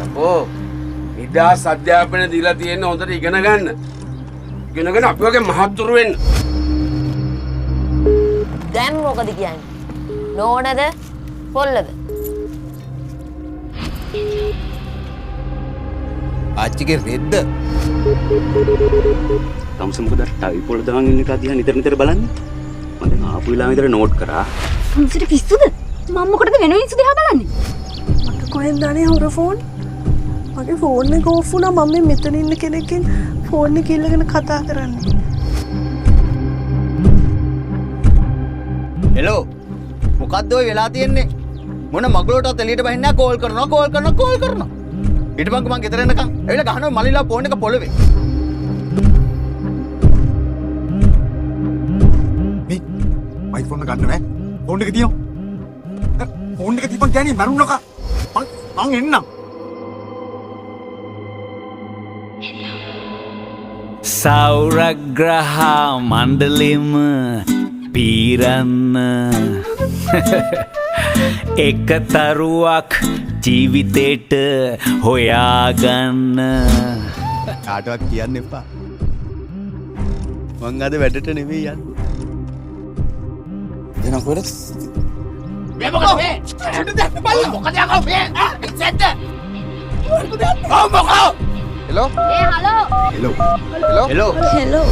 යකෝ නිදහස් අධ්‍යාපනය දීලා තියෙන හොඳට ඉගෙන ගන්න. ඉගෙනගෙන අපි වගේ මහත්තුරු වෙන්න. දැන් මොකද කියන්නේ? නෝනද පොල්ලද? ආච්චිගේ රෙද්ද. තමස මොකද ටයි පොළ දාගෙන ඉන්න එක දිහා නිතර නිතර බලන්නේ. මම දැන් ආපු වෙලාවෙ විතර නෝට් කරා. තමසට පිස්සුද? මම මොකටද වෙන මිනිස්සු දිහා බලන්නේ? මට කොහෙන්ද අනේ හොර ෆෝන්? මගේ ෆෝන් එක ඕෆ් වුණා. මම මේ මෙතන ඉන්න කෙනෙක්ගෙන් ෆෝන් එක ඉල්ලගෙන කතා කරන්නේ. හෙලෝ මොකද්ද ඔය වෙලා තියෙන්නේ? මොන මගලෝටත් එළියට බහින්න කෝල් කරනවා. ඊට පස්සේ මං ගෙදර එනකන් ඇවිල්ලා ගහනවා මලිලා ෆෝන් එක පොළවේ. මේ මයි ෆෝන් එක ගන්න බෑ. ෆෝන් එක තියෝ. ෆෝන් එක තියපන් කියන්නේ මරුන්නක. මං එන්නම්. සෞරග්‍රහ මණ්ඩලෙම පීරන්න එක තරුවක් ජීවිතේට හොයාගන්න. කාටවත් කියන්න එපා. මං අද වැඩට නෙවෙයි යන්නේ. එන කොහෙද? මේ මොකද මේ? චුට්ට දැක්ක බලන්න. මොකද යකෝ මේ? ඉස්සෙන්ද? මොකද? හෙලෝ. හලෝ. හෙලෝ. හෙලෝ.